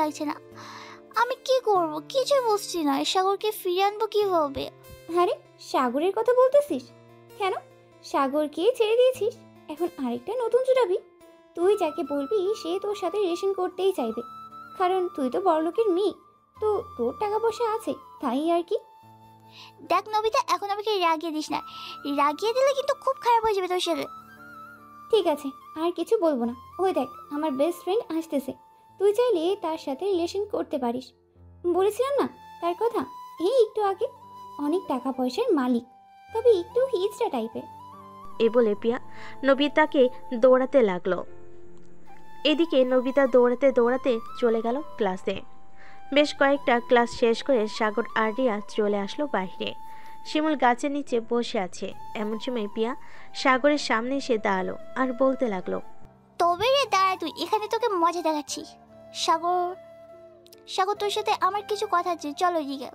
লাগছে না। আমি কি করব কিছুই বুঝছি না। সাগরকে ফিরিয়ে আনবো কিভাবে? আরে সাগরের কথা বলতেছিস কেন? সাগরকে ছেড়ে দিয়েছিস, এখন আরেকটা নতুন জুটাবি? তুই যাকে বলবি সে তোর সাথে রিলেশন করতেই চাইবে, কারণ তুই তো বড়লোকের মেয়ে, তো তোর টাকা পয়সা আছে, তাই আর কি। দেখ নবিতা, এখন আমাকে রাগিয়ে দিস না। রাগিয়ে দিলে কিন্তু খুব খারাপ হয়ে যাবে তোর সাথে। ঠিক আছে, আর কিছু বলবো না। ওই দেখ আমার বেস্ট ফ্রেন্ড আসতেছে, তুই চাইলে তার সাথে রিলেশন করতে পারিস। বলেছিলাম না তার কথা, এই একটু আগে। অনেক টাকা পয়সার মালিক, তবে একটু হিজড়া টাইপের। এ বলে পিয়া নবিতাকে দৌড়াতে লাগলো। এদিকে নবিতা দৌড়াতে দৌড়াতে চলে গেল ক্লাসে। বেশ কয়েকটা ক্লাস শেষ করে সাগর আর রিয়া চলে আসলো বাইরে। শিমুল গাছের নিচে বসে আছে। এমন সময় পিয়া সাগরের সামনে এসে দাঁড়ালো আর বলতে লাগলো, তবে রে দাঁড়া, তুই এখানে, তোকে মজা দেখাচ্ছি। সাগর, সাগর তোর সাথে আমার কিছু কথা আছে, চলো এদিকে।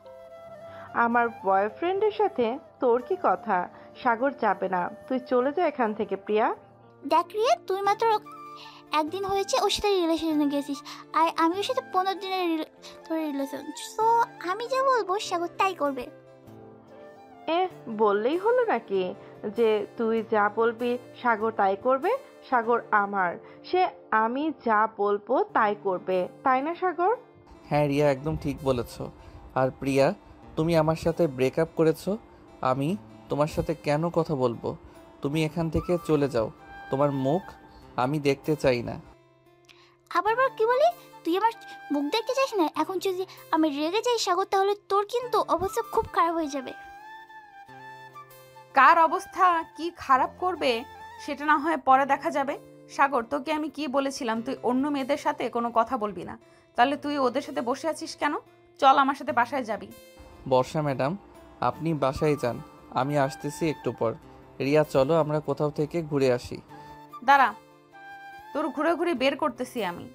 আমার বয়ফ্রেন্ডের সাথে তোর কি কথা? সাগর যাবে না, তুই চলে যা এখান থেকে প্রিয়া। দেখ রিয়া, তুই মাত্র একদিন হয়েছে ওর সাথে রিলেশনে গেছিস, আর আমি ওর সাথে 15 দিনের রিলেশন। সো আমি যা বলবো সাগর তাই করবে। বললেই হলো নাকি যে তুই যা বলবি সাগর তাই করবে? সাগর আমার, সে আমি যা বলবো তাই করবে, তাই না সাগর? হ্যাঁ রিয়া, একদম ঠিক বলেছ। আর প্রিয়া, তুমি আমার সাথে ব্রেকআপ করেছো, আমি তোমার সাথে কেন কথা বলবো? তুমি এখান থেকে চলে যাও, তোমার মুখ আমি দেখতে চাই না। আবার কি বলি? তুই আমার মুখ দেখতে চাস না? এখন যদি আমি রেগে যাই সাগর, তাহলে তোর কিন্তু অবস্থা খুব খারাপ হয়ে যাবে। কার অবস্থা কি খারাপ করবে সেটা না হয় পরে দেখা যাবে। সাগর, তোকে আমি কি বলেছিলাম তুই অন্য মেয়েদের সাথে কোনো কথা বলবি না? তাহলে তুই ওদের সাথে বসে আছিস কেন? চল আমার সাথে বাসায় যাবি। বর্ষা ম্যাডাম, আপনি বাসায় যান, আমি আসতেছি একটু পর। রিয়া চলো আমরা কোথাও থেকে ঘুরে আসি। দাঁড়া, তোর ঘুরে ঘুরে বের করতেছি আমি।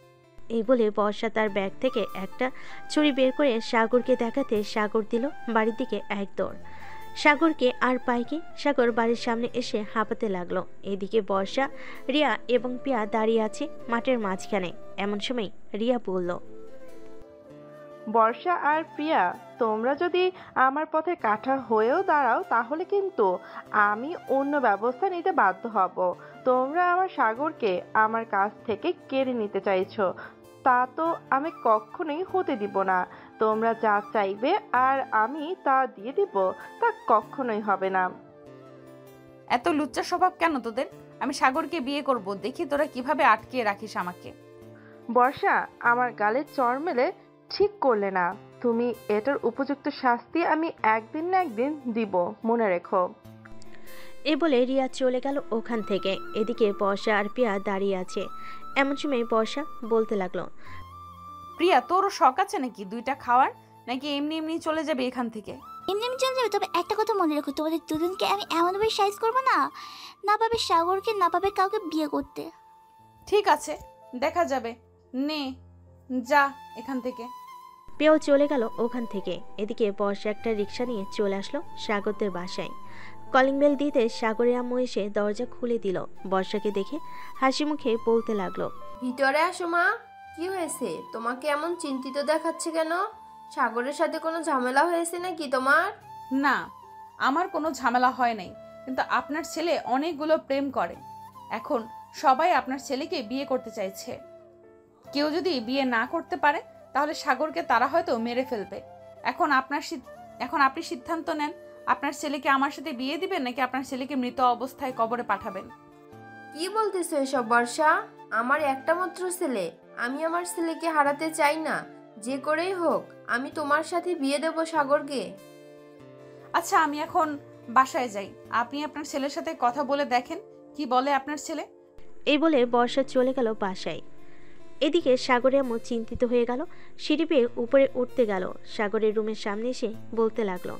এই বলে বর্ষা তার ব্যাগ থেকে একটা ছুরি বের করে সাগরকে দেখাতে সাগর দিল বাড়ির দিকে এক দৌড়। সাগরকে আর পায় কি, সাগর বাড়ির সামনে এসে হাঁপাতে লাগলো। এদিকে বর্ষা, রিয়া এবং পিয়া দাঁড়িয়ে আছে মাঠের মাঝখানে। এমন সময় রিয়া বলল, বর্ষা আর প্রিয়া, তোমরা যদি আমার পথে কাঁটা হয়েও দাঁড়াও তাহলে কিন্তু আমি অন্য ব্যবস্থা নিতে বাধ্য হব। তোমরা আমার সাগরকে আমার কাছ থেকে কেড়ে নিতে চাইছো, তা তো আমি কখনোই হতে দিব না। তোমরা যা চাইবে আর আমি তা দিয়ে দিব, তা কখনোই হবে না। এত লুচ্চা স্বভাব কেন তোদের? আমি সাগরকে বিয়ে করব, দেখি তোরা কিভাবে আটকিয়ে রাখিস আমাকে। বর্ষা, আমার গালে চড় মেলে ঠিক করলে না। তুমি এটার উপযুক্ত শাস্তি আমি একদিন না একদিন দিব, মনে রেখো। এ বলে রিয়া চলে গেল ওখান থেকে। এদিকে বর্ষা আর পিয়া দাঁড়িয়ে আছে। এমন সময় বর্ষা বলতে লাগলো, প্রিয়া, তোরও শখ আছে নাকি দুইটা খাওয়ার, নাকি এমনি এমনি চলে যাবে এখান থেকে? এমনি এমনি চলে যাবে, তবে একটা কথা মনে রেখো, তোমাদের দুজনকে আমি এমনভাবে সাইজ করবো না, না পাবে সাগরকে, না পাবে কাউকে বিয়ে করতে। ঠিক আছে, দেখা যাবে। নে, যা এখান থেকে। পিয়াও চলে গেল ওখান থেকে। এদিকে বর্ষা একটা রিক্সা নিয়ে চলে আসলো সাগরদের বাসায়। কলিং বেল দিতে সাগরের আম্মু এসে দরজা খুলে দিল। বর্ষাকে দেখে হাসি মুখে বলতে লাগলো, ভিতরে আসো মা। কি হয়েছে, তোমাকে এমন চিন্তিত দেখাচ্ছে কেন? সাগরের সাথে কোনো ঝামেলা হয়েছে নাকি তোমার? না, আমার কোনো ঝামেলা হয় নাই, কিন্তু আপনার ছেলে অনেকগুলো প্রেম করে। এখন সবাই আপনার ছেলেকে বিয়ে করতে চাইছে। কেউ যদি বিয়ে না করতে পারে তাহলে সাগরকে তারা হয়তো মেরে ফেলবে। এখন আপনি সিদ্ধান্ত নেন, আপনার ছেলেকে আমার সাথে বিয়ে দিবেন নাকি আপনার ছেলেকে মৃত অবস্থায় কবরে পাঠাবেন? কি বলতেছো এসব বর্ষা? আমার একটা মাত্র ছেলে, আমি আমার ছেলেকে হারাতে চাই না। যে করেই হোক আমি তোমার সাথে বিয়ে দেব সাগরকে। আচ্ছা, আমি এখন বাসায় যাই, আপনি আপনার ছেলের সাথে কথা বলে দেখেন কি বলে আপনার ছেলে। এই বলে বর্ষা চলে গেল বাসায়। এদিকে সাগরের আম্মু চিন্তিত হয়ে গেল। সিঁড়ি বেয়ে উপরে উঠতে গেল। সাগরের রুমের সামনে এসে বলতে লাগলো,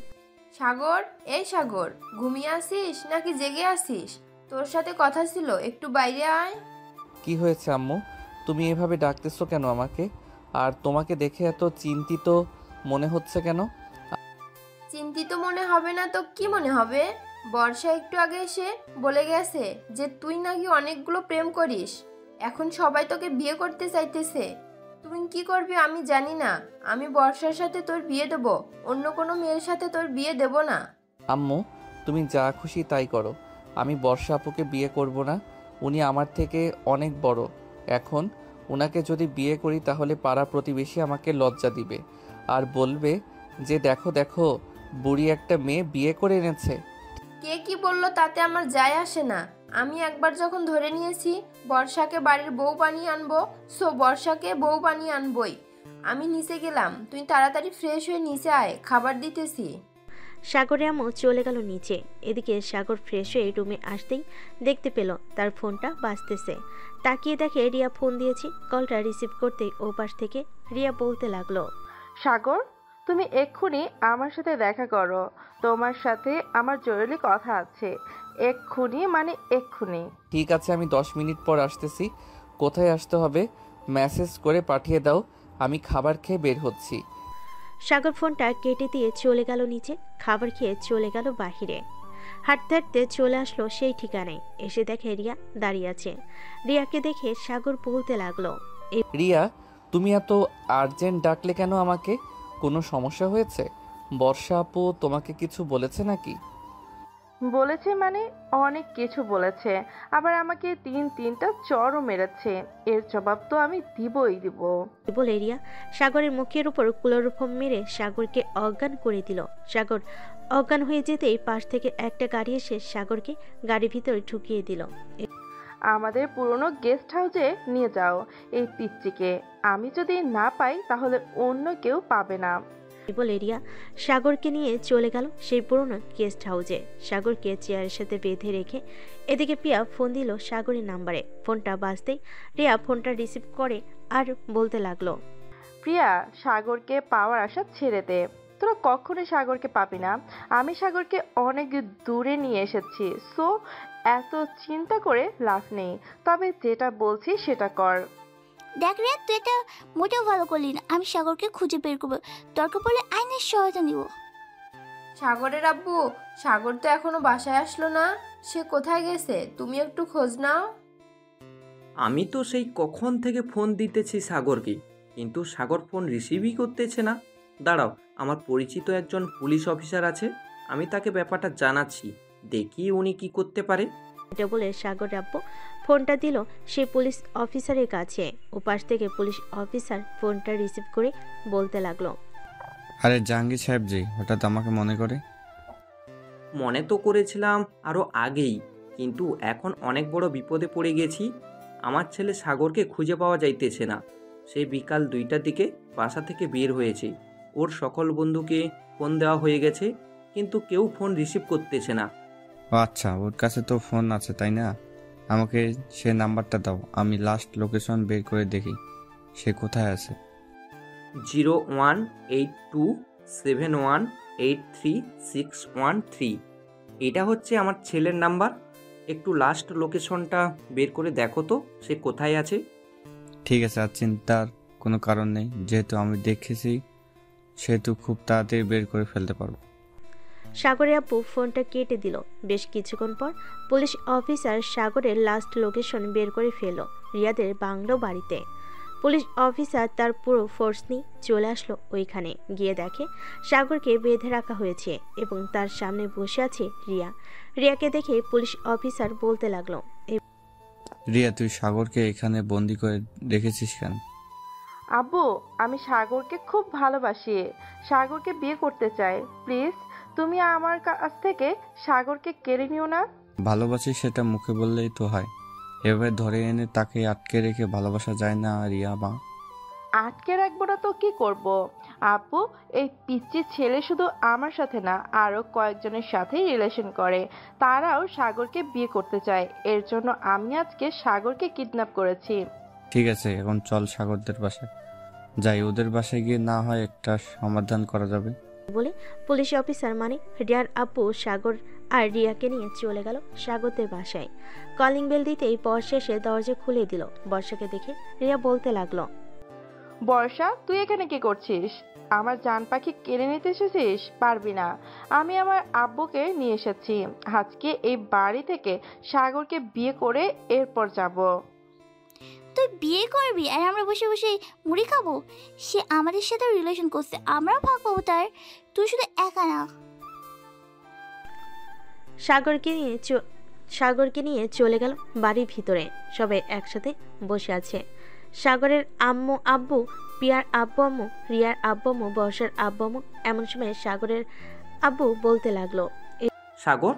সাগর, এই সাগর, ঘুমিয়ে আসিস নাকি জেগে আসিস? তোর সাথে কথা ছিল, একটু বাইরে আয়। কি হয়েছে আম্মু, তুমি এভাবে ডাকতেছো কেন আমাকে? আর তোমাকে দেখে এত চিন্তিত মনে হচ্ছে কেন? চিন্তিত মনে হবে না তো কি মনে হবে? বর্ষা একটু আগে এসে বলে গেছে যে তুই নাকি অনেকগুলো প্রেম করিস, এখন সবাই তোকে বিয়ে করতে চাইতেছে। তুই কি করবি আমি জানি না। আমি বর্ষার সাথে তোর বিয়ে দেব, অন্য কোনো মেয়ের সাথে তোর বিয়ে দেব না। আম্মু, তুমি যা খুশি তাই করো। আমি বর্ষা আপুকে বিয়ে করব না। উনি আমার থেকে অনেক বড়। এখন ওনাকে যদি বিয়ে করি তাহলে পাড়া প্রতিবেশী আমাকে লজ্জা দিবে আর বলবে যে দেখো দেখো, বুড়ি একটা মেয়ে বিয়ে করে এনেছে। কে কি বললো তাতে আমার যায় আসে না। আমি একবার যখন ধরে নিয়েছি বর্ষাকে বাড়ির বউ বানিয়ে আনবো, সো বর্ষাকে বউ বানিয়ে আনবই। আমি নিচে গেলাম, তুই তাড়াতাড়ি ফ্রেশ হয়ে নিচে আয়, খাবার দিতেছি। সাগরের আম্মু চলে গেল নিচে। এদিকে সাগর ফ্রেশ হয়ে রুমে আসতেই দেখতে পেল তার ফোনটা বাজতেছে। তাকিয়ে দেখে রিয়া ফোন দিয়েছে। কলটা রিসিভ করতেই ও পাশ থেকে রিয়া বলতে লাগলো, সাগর, তুমি এক্ষুনি আমার সাথে দেখা করো। তোমার সাথে আমার জরুরি কথা আছে। এক্ষুনি মানে এক্ষুনি। ঠিক আছে, আমি 10 মিনিট পর আসতেছি। কোথায় আসতে হবে মেসেজ করে পাঠিয়ে দাও, আমি খাবার খেয়ে বের হচ্ছি। সাগর ফোনটা কেটে দিয়ে চলে গেল নিচে। খাবার খেয়ে চলে গেল বাহিরে। হাঁটতে হাঁটতে চলে আসলো সেই ঠিকানায়। এসে দেখে রিয়া দাঁড়িয়ে আছে। রিয়াকে দেখে সাগর বলতে লাগলো, রিয়া, তুমি এত আর্জেন্ট ডাকলে কেন আমাকে? কোনো সমস্যা হয়েছে? বর্ষা আপু তোমাকে কিছু বলেছে নাকি? বলেছে মানে অনেক কিছু বলেছে, আবার আমাকে তিনটা চড়ও মেরেছে। এর জবাব তো আমি দিবই দিব। বলে রিয়া সাগরের মুখের উপর ক্লোরোফর্ম মেরে সাগরকে অজ্ঞান করে দিল। সাগর অজ্ঞান হয়ে যেতেই পাশ থেকে একটা গাড়ি এসে সাগরকে গাড়ির ভিতরে ঢুকিয়ে দিল। আমাদের পুরনো গেস্ট হাউসে নিয়ে যাও এই পিচ্চিকে। আমি যদি না পাই তাহলে অন্য কেউ পাবে না। বলে রিয়া সাগরকে নিয়ে চলে গেল সেই পুরনো গেস্ট হাউসে। সাগরকে চেয়ারের সাথে বেঁধে রেখে এদিকে প্রিয়া ফোন দিল সাগরের নাম্বারে। ফোনটা বাজতেই রিয়া ফোনটা রিসিভ করে আর বলতে লাগলো, প্রিয়া, সাগরকে পাওয়ার আশা ছেড়ে দে। তোরা কখনোই সাগরকে পাবি না। আমি সাগরকে অনেক দূরে নিয়ে এসেছি, সো এত চিন্তা করে লাভ নেই। তবে যেটা বলছি সেটা কর। দেখ রে, তুই এটা মোটেও ভালো করলি না। আমি সাগরকে খুঁজে বের করবো, দরকার পড়লে আইনের সহায়তা নিব। সাগরের আব্বু, সাগর তো এখনো বাসায় আসলো না। সে কোথায় গেছে? তুমি একটু খোঁজ নাও। আমি তো সেই কখন থেকে ফোন দিতেছি সাগরকে, কিন্তু সাগর ফোন রিসিভই করতেছে না। দাঁড়াও, আমার পরিচিত একজন পুলিশ অফিসার আছে, আমি তাকে ব্যাপারটা জানাচ্ছি, দেখি উনি কি করতে পারে। এটা বলে সাগর আব্বু ফোনটা দিল সেই পুলিশ অফিসারের কাছে। ও পাশ থেকে পুলিশ অফিসার ফোনটা রিসিভ করে বলতে লাগলো, আরে জাহাঙ্গীর সাহেব জি, হঠাৎ আমাকে মনে করে? মনে তো করেছিলাম আরও আগেই, কিন্তু এখন অনেক বড় বিপদে পড়ে গেছি। আমার ছেলে সাগরকে খুঁজে পাওয়া যাইতেছে না। সে বিকাল 2টার দিকে বাসা থেকে বের হয়েছে। ওর সকল বন্ধুকে ফোন দেওয়া হয়ে গেছে, কিন্তু কেউ ফোন রিসিভ করতেছে না। ও আচ্ছা, ওর কাছে তো ফোন আছে তাই না? আমাকে সে নাম্বারটা দাও, আমি লাস্ট লোকেশন বের করে দেখি সে কোথায় আছে। 0182718361 এটা হচ্ছে আমার ছেলের নাম্বার। একটু লাস্ট লোকেশনটা বের করে দেখো তো সে কোথায় আছে। ঠিক আছে, আর চিন্তার কোনো কারণ নেই, যেহেতু আমি দেখেছি সেহেতু খুব তাড়াতাড়ি বের করে ফেলতে পারবো। সাগরের আব্বু ফোনটা কেটে দিল। বেশ কিছুক্ষণ পর পুলিশ অফিসার সাগরের লাস্ট লোকেশন বের করে ফেলল রিয়াদের বাংলো বাড়িতে। পুলিশ অফিসার তার পুরো ফোর্স নিয়ে চলে আসলো ওইখানে। গিয়ে দেখে সাগরকে বেঁধে রাখা হয়েছে এবং তার সামনে বসে আছে রিয়া। রিয়াকে দেখে পুলিশ অফিসার বলতে লাগলো, রিয়া, তুই সাগরকে এখানে বন্দি করে রেখেছিস কেন? আব্বু, আমি সাগরকে খুব ভালোবাসি, সাগরকে বিয়ে করতে চাই। প্লিজ তুমি আমার কাছ থেকে সাগরকে কেড়ে নিও না। ভালোবাসি সেটা মুখে বললেই তো হয়, এভাবে ধরে এনে তাকে আটকে রেখে ভালোবাসা যায় না রিয়া মা। আটকে রাখবো না তো কি করব? আপু, এই পিচ্চি ছেলে শুধু আমার সাথে না, আরো কয়েকজনের সাথেই রিলেশন করে। তারাও সাগরকে বিয়ে করতে চায়। এর জন্য আমি আজকে সাগরকে কিডন্যাপ করেছি। ঠিক আছে, এখন চল সাগরদের বাসায় যাই, ওদের বাসায় গিয়ে না হয় একটা সমাধান করা যাবে। বলে পুলিশ অফিসার মানে রিয়ার আব্বু সাগর আর রিয়াকে নিয়ে চলে গেল সাগরদের বাসায়। কলিং বেল দিতেই বর্ষা এসে দরজা খুলে দিল। বর্ষাকে দেখে রিয়া বলতে লাগলো, বর্ষা, তুই এখানে কি করছিস? আমার জান পাখি কেড়ে নিতে এসেছিস? পারবি না। আমি আমার আব্বুকে নিয়ে এসেছি। আজকে এই বাড়ি থেকে সাগরকে বিয়ে করে এরপর যাব। তো তুই বিয়ে করবি আর আমরা বসে বসে মুড়ি খাবো? সে আমাদের সাথে রিলেশন করছে, আমরাও ভাগ পাবো তার। তুই শুধু একা না। সাগরকে নিয়ে চলে গেল বাড়ির ভিতরে। সবাই একসাথে বসে আছে। সাগরের আম্মু আব্বু, পিয়ার আব্বু আম্মু, রিয়ার আব্বু আম্মু, বর্ষার আব্বু আম্মু। এমন সময় সাগরের আব্বু বলতে লাগলো, সাগর,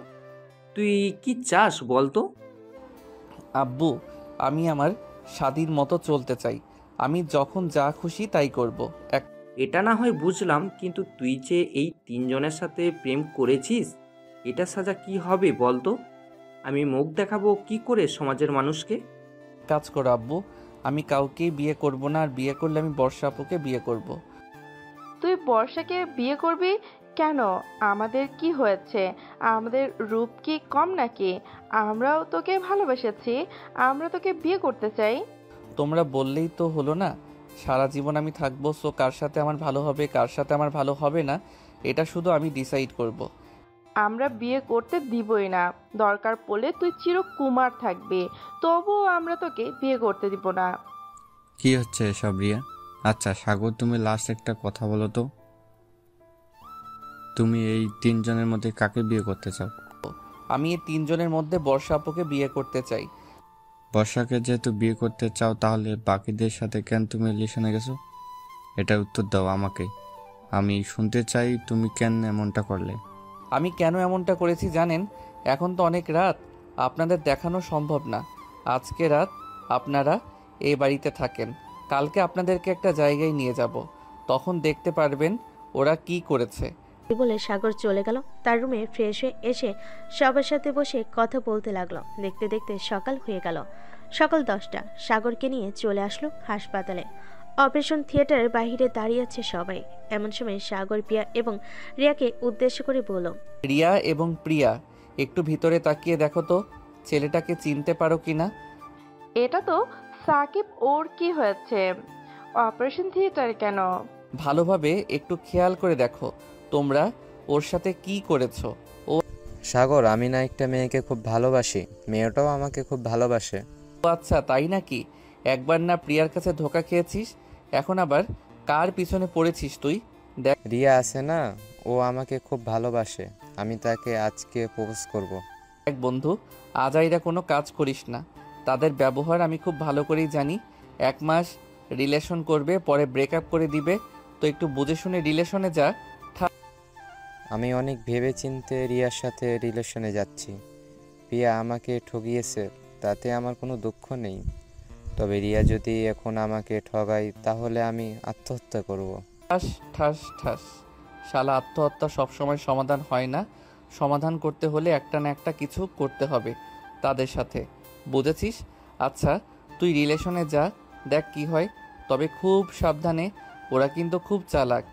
তুই কি চাস বলতো? আব্বু, আমি আমার স্বাধীন মতো চলতে চাই। আমি যখন যা খুশি তাই করব। এটা না হয় বুঝলাম, কিন্তু তুই যে এই তিনজনের সাথে প্রেম করেছিস, এটা সাজা কি হবে বলতো? আমি মুখ দেখাবো কি করে সমাজের মানুষকে? কাজ করো আব্বু, আমি কাউকেই বিয়ে করব না, আর বিয়ে করলে আমি বর্ষা আপুকে বিয়ে করব। তুই বর্ষাকে বিয়ে করবি কেন? আমাদের কি হয়েছে? আমাদের রূপ কি কম নাকি? আমরাও তোকে ভালোবেসেছি, আমরা তোকে বিয়ে করতে চাই। তোমরা বললেই তো হলো না, সারা জীবন আমি থাকবো। সো কার সাথে আমার ভালো হবে, কার সাথে আমার ভালো হবে না, এটা শুধু আমি ডিসাইড করব। আমরা বিয়ে করতে দিবই না। দরকার পড়লে তুই চিরকুমার থাকবি, তবুও আমরা তোকে বিয়ে করতে দিব না। কি হচ্ছে এসব রিয়া? আচ্ছা সাগর, তুমি লাস্ট একটা কথা বলো তো, তুমি এই তিনজনের মধ্যে কাকে বিয়ে করতে চাও? আমি এই তিনজনের মধ্যে বর্ষা আপুকে বিয়ে করতে চাই। বর্ষাকে যেহেতু বিয়ে করতে চাও, তাহলে বাকিদের সাথে কেন তুমি রিলেশনে গেছো? এটা উত্তর দাও আমাকে। আমি শুনতে চাই তুমি কেন এমনটা করলে। আমি কেন এমনটা করেছি জানেন? এখন তো অনেক রাত, আপনাদের দেখানো সম্ভব না। আজকে রাত আপনারা এই বাড়িতে থাকেন, কালকে আপনাদেরকে একটা জায়গায় নিয়ে যাব, তখন দেখতে পারবেন ওরা কি করেছে। বলে সাগর চলে গেল তার রুমে। ফ্রেশ হয়ে এসে সবার সাথে বসে কথা বলতে লাগলো। দেখতে দেখতে সকাল হয়ে গেল। সকাল 10টা। সাগরকে নিয়ে চলে আসলো হাসপাতালে। অপারেশন থিয়েটারের বাইরে দাঁড়িয়ে আছে সবাই। এমন সময় সাগর পিয়া এবং রিয়াকে উদ্দেশ্য করে বলল, রিয়া এবং প্রিয়া, একটু ভিতরে তাকিয়ে দেখো তো ছেলেটাকে চিনতে পারো কিনা। এটা তো সাকিব। ওর কি হয়েছে? অপারেশন থিয়েটারে কেন? ভালোভাবে একটু খেয়াল করে দেখো তোমরা ওর সাথে কি করেছো। সাগর, আমি না একটা মেয়েকে খুব ভালোবাসি, মেয়েটাও আমাকে খুব ভালোবাসে। ও আচ্ছা, তাই নাকি? একবার না প্রিয়ার কাছে ধোকা খেয়েছিস, এখন আবার কার পিছনে পড়েছিস তুই? দেখ, রিয়া আছে না, ও আমাকে খুব ভালোবাসে। আমি তাকে আজকে প্রপোজ করব। এক বন্ধু, আজাইরা কোনো কাজ করিস না। তাদের ব্যবহার আমি খুব ভালো করেই জানি। 1 মাস রিলেশন করবে, পরে ব্রেকআপ করে দিবে। তো একটু বুঝে শুনে রিলেশনে যা। আমি অনেক ভেবেচিন্তে রিয়ার সাথে রিলেশনে যাচ্ছি। প্রিয়া আমাকে ঠকিয়েছে, তাতে আমার কোনো দুঃখ নেই। তবে রিয়া যদি এখন আমাকে ঠগায়, তাহলে আমি আত্মহত্যা করব। ঠাস ঠাস ঠাস। শালা, আত্মহত্যা সবসময় সমাধান হয় না। সমাধান করতে হলে একটা না একটা কিছু করতে হবে তাদের সাথে, বুঝেছিস? আচ্ছা তুই রিলেশনে যা, দেখ কি হয়। তবে খুব সাবধানে, ওরা কিন্তু খুব চালাক।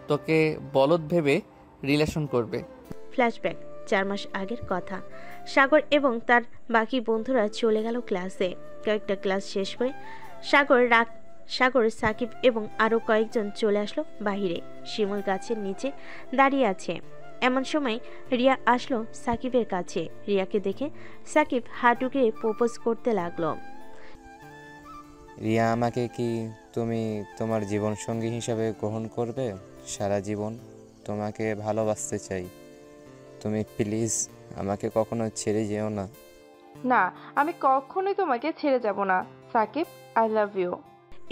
তোকে বলদ ভেবে রিলেশন করবে। ফ্ল্যাশব্যাক 4 মাস আগের কথা। সাগর এবং তার বাকি বন্ধুরা চলে গেল ক্লাসে। কয়েকটা ক্লাস শেষ করে সাগর, সাকিব এবং আরও কয়েকজন চলে আসলো বাহিরে। শিমুল গাছের নিচে দাঁড়িয়ে আছে। এমন সময় রিয়া আসলো সাকিবের কাছে। রিয়াকে দেখে সাকিব হাঁটুকে প্রপোজ করতে লাগলো। রিয়া, আমাকে কি তুমি তোমার জীবনসঙ্গী হিসাবে গ্রহণ করবে? সারা জীবন তোমাকে ভালোবাসতে চাই। তুমি প্লিজ আমাকে কখনো ছেড়ে যেও না। না, আমি কখনোই তোমাকে ছেড়ে যাব না সাকিব। I love you.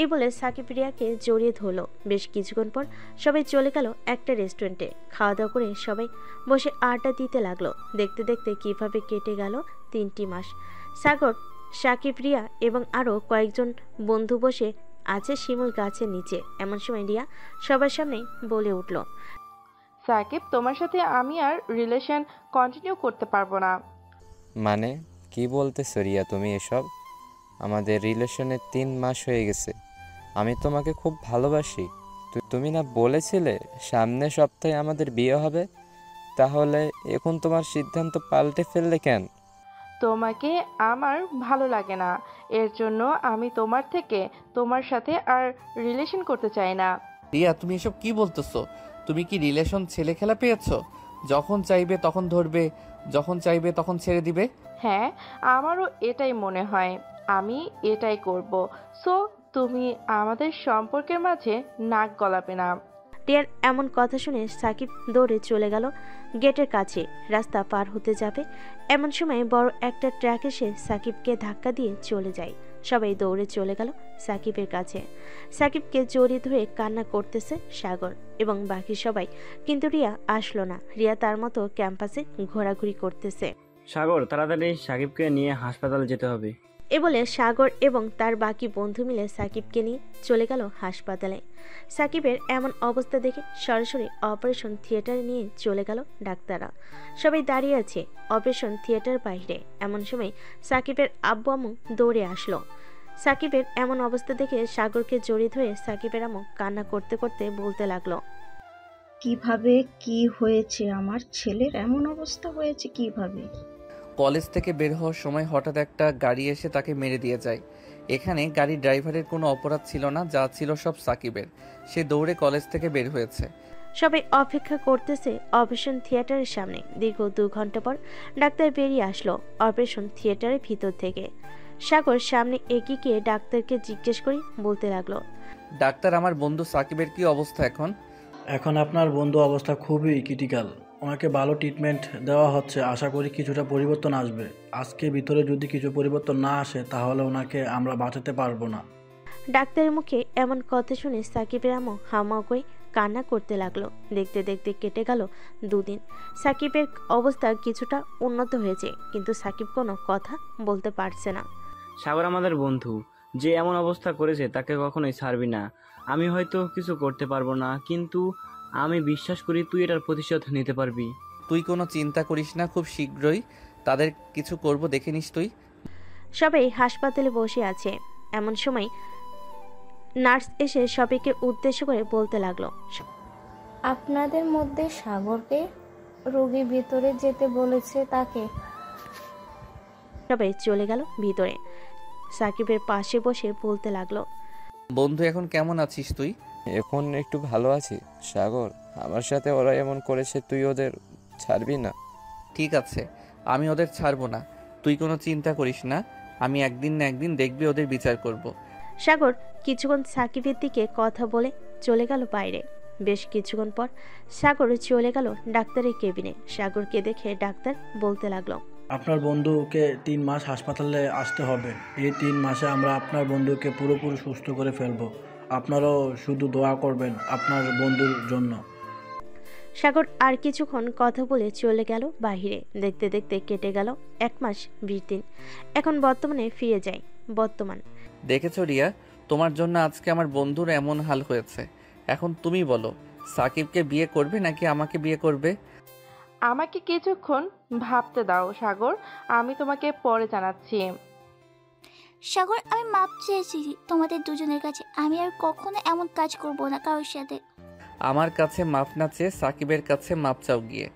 এই বলে সাকিব রিয়াকে জড়িয়ে ধরলো। বেশ কিছুক্ষণ পর সবাই চলে গেল একটা রেস্টুরেন্টে। খাওয়া দাওয়া করে সবাই বসে আড্ডা দিতে লাগলো। দেখতে দেখতে কিভাবে কেটে গেল 3টি মাস। সাগর, সাকিব, রিয়া এবং আরও কয়েকজন বন্ধু বসে আছে শিমুল গাছের নিচে। এমন সময় রিয়া সবার সামনে বলে উঠল, সাকিব, তোমার সাথে আমি আর রিলেশন কন্টিনিউ করতে পারবো না। মানে কি বলতেছো রিয়া তুমি এসব? আমাদের রিলেশনে 3 মাস হয়ে গেছে। আমি তোমাকে খুব ভালোবাসি। তুমি না বলেছিলে সামনের সপ্তাহে আমাদের বিয়ে হবে? তাহলে এখন তোমার সিদ্ধান্ত পাল্টে ফেললে কেন? তোমাকে আমার ভালো লাগে না, এর জন্য আমি তোমার সাথে আর রিলেশন করতে চাই না। রিয়া, তুমি এসব কি বলতেছো? তুমি কি রিলেশন ছেলে খেলা পেয়েছো? যখন চাইবে তখন ধরবে, যখন চাইবে তখন ছেড়ে দিবে। হ্যাঁ, আমারও এটাই মনে হয়। আমি এটাই করব। সো তুমি আমাদের সম্পর্কের মাঝে নাক গলাবে না। রিয়ার এমন কথা শুনে সাকিব দৌড়ে চলে গেল গেটের কাছে। রাস্তা পার হতে যাবে এমন সময় বড় একটা ট্রাক এসে সাকিবকে ধাক্কা দিয়ে চলে যায়। সবাই দৌড়ে চলে গেল সাকিবের কাছে। সাকিবকে জড়িয়ে ধরে কান্না করতেছে সাগর এবং বাকি সবাই, কিন্তু রিয়া আসলো না। রিয়া তার মতো ক্যাম্পাসে ঘোরাঘুরি করতেছে। সাগর, তাড়াতাড়ি সাকিবকে নিয়ে হাসপাতালে যেতে হবে। এ বলে সাগর এবং তার বাকি বন্ধু মিলে সাকিবকে নিয়ে চলে গেল হাসপাতালে। সাকিবের এমন অবস্থা দেখে সরাসরি অপারেশন থিয়েটারে নিয়ে চলে গেল ডাক্তাররা। সবাই দাঁড়িয়ে আছে অপারেশন থিয়েটার বাইরে। এমন সময় সাকিবের আব্বু আম্মু দৌড়ে আসলো। সাকিবের এমন অবস্থা দেখে সাগরকে জড়িয়ে ধরে সাকিবের আম্মু কান্না করতে করতে বলতে লাগলো, কিভাবে কি হয়েছে? আমার ছেলের এমন অবস্থা হয়েছে কিভাবে? কলেজ থেকে বের হওয়ার সময় হঠাৎ একটা গাড়ি এসে তাকে মেরে দিয়ে যায়। এখানে গাড়ির ড্রাইভারের কোনো অপরাধ ছিল না, যা ছিল সব সাকিবের। সে দৌড়ে কলেজ থেকে বের হয়েছে। সবাই অপেক্ষা করতেছে অপারেশন থিয়েটারের সামনে। দীর্ঘ 2 ঘন্টা পর ডাক্তার বেরিয়ে আসলো অপারেশন থিয়েটারের ভিতর থেকে। সাগর সামনে এগিয়ে গিয়ে ডাক্তারকে জিজ্ঞেস করে বলতে লাগলো, ডাক্তার, আমার বন্ধু সাকিবের কি অবস্থা এখন? এখন আপনার বন্ধু অবস্থা খুবই ক্রিটিক্যাল। ওনাকে ভালো ট্রিটমেন্ট দেওয়া হচ্ছে। আশা করি কিছুটা পরিবর্তন আসবে। আজকে ভিতরে যদি কিছু পরিবর্তন না আসে তাহলে ওনাকে আমরা বাঁচাতে পারবো না। ডাক্তারের মুখে এমন কথা শুনে সাকিবের আম্মু হাউমাউ করে কান্না করতে লাগলো। দেখতে দেখতে কেটে গেল 2 দিন। সাকিবের অবস্থা কিছুটা উন্নত হয়েছে, কিন্তু সাকিব কোনো কথা বলতে পারছে না। সাগর আমাদের বন্ধু, যে এমন অবস্থা করেছে তাকে কখনোই ছাড়বি না। আমি হয়তো কিছু করতে পারবো না, কিন্তু আমি বিশ্বাস করি তুই এটার প্রতিশোধ নিতে পারবি। তুই কোনো চিন্তা করিস না, খুব শীঘ্রই তাদের কিছু করব, দেখে নিস তুই। সবাই হাসপাতালে বসে আছে। এমন সময় নার্স এসে সবাইকে উদ্দেশ্য করে বলতে লাগলো, আপনাদের মধ্যে সাগরকে রোগী ভিতরে যেতে বলেছে তাকে। সবাই চলে গেল ভিতরে। সাকিবের পাশে বসে বলতে লাগলো, বন্ধু, এখন কেমন আছিস তুই? এখন একটু ভালো আছি সাগর। আমার সাথে ওরা এমন করেছে, তুই ওদের ছাড়বি না? ঠিক আছে, আমি ওদের ছাড়বো না, তুই কোনো চিন্তা করিস না। আমি একদিন না একদিন দেখবি ওদের বিচার করব। সাগর কিছুক্ষণ সাকিবের দিকে কথা বলে চলে গেল বাইরে। বেশ কিছুক্ষণ পর সাগর চলে গেল ডাক্তারের কেবিনে। সাগরকে দেখে ডাক্তার বলতে লাগলো, আপনার বন্ধুকে 3 মাস হাসপাতালে আসতে হবে। এই 3 মাসে আমরা আপনার বন্ধুকে পুরোপুরি সুস্থ করে ফেলবো। আপনারাও শুধু দোয়া করবেন আপনার বন্ধুর জন্য। সাগর আর কিছুক্ষণ কথা বলে চলে গেল বাহিরে। দেখতে দেখতে কেটে গেল 1 মাস 20 দিন। এখন বর্তমানে ফিরে যায়। বর্তমান। দেখেছো রিয়া, তোমার জন্য আজকে আমার বন্ধুর এমন হাল হয়েছে। এখন তুমি বলো, সাকিবকে বিয়ে করবে নাকি আমাকে বিয়ে করবে? আমাকে কিছুক্ষণ ভাবতে দাও সাগর, আমি তোমাকে পরে জানাচ্ছি। সাগর, আমি মাপ চেয়েছি তোমাদের দুজনের কাছে। আমি আর কখনো এমন কাজ করব না কারোর সাথে। আমার কাছে মাপ না চেয়ে সাকিবের কাছে মাপ চাও গিয়ে।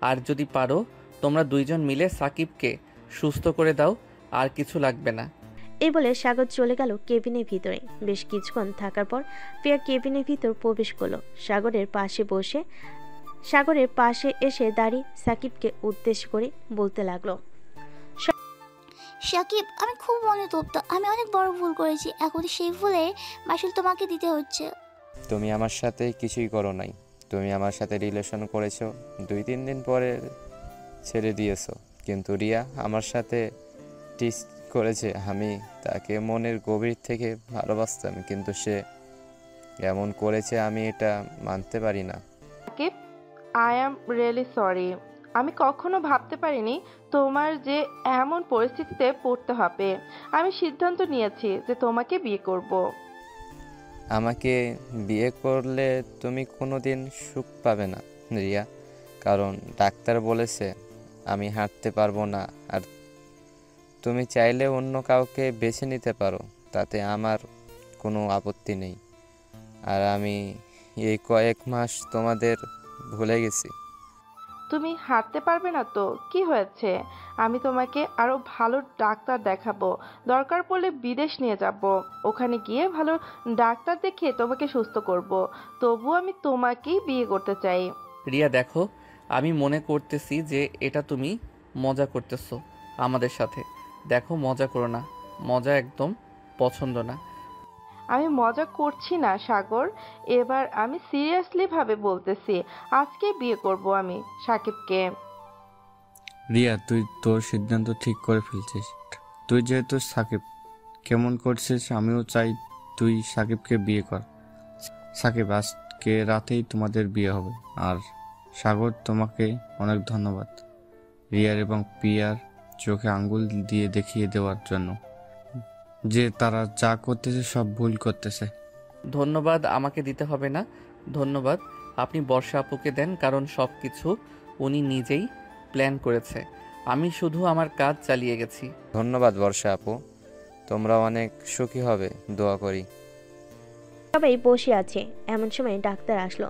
আর যদি পারো তোমরা 2 জন মিলে সাকিবকে সুস্থ করে দাও, আর কিছু লাগবে না। এই বলে সাগর চলে গেল কেবিনের ভিতরে। বেশ কিছুক্ষণ থাকার পর প্রিয়া কেবিনের ভিতর প্রবেশ করলো। সাগরের পাশে এসে দাঁড়িয়ে সাকিবকে উদ্দেশ্য করে বলতে লাগলো, সাকিব, আমি খুব অনুতপ্ত। আমি অনেক বড় ভুল করেছি। এখন সেই ভুলের মাসুল তোমাকে দিতে হচ্ছে। তুমি আমার সাথে কিছুই করো নাই। তুমি আমার সাথে রিলেশন করেছো, 2-3 দিন পরে ছেড়ে দিয়েছো। কিন্তু রিয়া আমার সাথে টিস করেছে। আমি তাকে মনের গভীর থেকে ভালোবাসতাম, কিন্তু সে এমন করেছে, আমি এটা মানতে পারি না। Sakib, I am really sorry. আমি কখনো ভাবতে পারিনি তোমার যে এমন পরিস্থিতিতে পড়তে হবে। আমি সিদ্ধান্ত নিয়েছি যে তোমাকে বিয়ে করব। আমাকে বিয়ে করলে তুমি কোনোদিন সুখ পাবে না রিয়া, কারণ ডাক্তার বলেছে আমি হাঁটতে পারবো না। আর তুমি চাইলে অন্য কাউকে বেছে নিতে পারো, তাতে আমার কোনো আপত্তি নেই। আর আমি এই কয়েক মাস তোমাদের ভুলে গেছি। তুমি হাঁটতে পারবে না তো কি হয়েছে? আমি তোমাকে আরো ভালো ডাক্তার দেখাবো। দরকার পড়লে বিদেশ নিয়ে যাব। ওখানে গিয়ে ভালো ডাক্তার দেখিয়ে তোমাকে সুস্থ করব। তবু আমি তোমাকেই বিয়ে করতে চাই। রিয়া দেখো, আমি মনে করতেছি যে এটা তুমি মজা করতেছো আমাদের সাথে। দেখো, মজা করো না, মজা একদম পছন্দ না। আমি মজা করছি না সাগর, এবার আমি সিরিয়াসলি ভাবে বলতেছি, আজকে বিয়ে করব আমি সাকিবকে। রিয়া, তুই তোর সিদ্ধান্ত ঠিক করে ফেলছিস। তুই যেহেতু সাকিব কেমন করছিস, আমিও চাই তুই সাকিবকে বিয়ে কর। সাকিব, আজকে রাতেই তোমাদের বিয়ে হবে। আর সাগর, তোমাকে অনেক ধন্যবাদ রিয়ার এবং পিয়ার চোখে আঙ্গুল দিয়ে দেখিয়ে দেওয়ার জন্য যে তারা যা করতেছে সব ভুল করতেছে। ধন্যবাদ আমাকে দিতে হবে না, ধন্যবাদ আপনি বর্ষা আপুকে দেন, কারণ সব কিছু উনি নিজেই প্ল্যান করেছে। আমি শুধু আমার কাজ চালিয়ে গেছি। ধন্যবাদ বর্ষা আপু, তোমরা অনেক সুখী হবে, দোয়া করি। সবাই বসে আছে, এমন সময় ডাক্তার আসলো।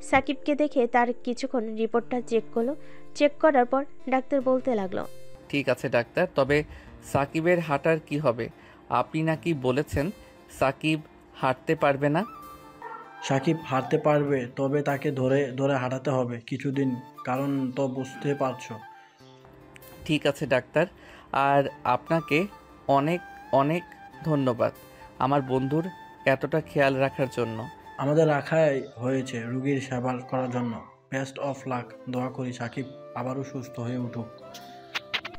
সাকিবকে দেখে তার কিছুক্ষণ রিপোর্টটা চেক করলো। চেক করার পর ডাক্তার বলতে লাগলো, ঠিক আছে ডাক্তার, তবে সাকিবের হাঁটার কি হবে? আপনি নাকি বলেছেন সাকিব হাঁটতে পারবে না। সাকিব হাঁটতে পারবে, তবে তাকে ধরে ধরে হাঁটাতে হবে কিছুদিন, কারণ তো বুঝতে পারছো। ঠিক আছে ডাক্তার, আর আপনাকে অনেক অনেক ধন্যবাদ আমার বন্ধুর এতটা খেয়াল রাখার জন্য। আমাদের রাখাই হয়েছে রুগীর সেবা করার জন্য। বেস্ট অফ লাক, দোয়া করি সাকিব আবারও সুস্থ হয়ে উঠুক।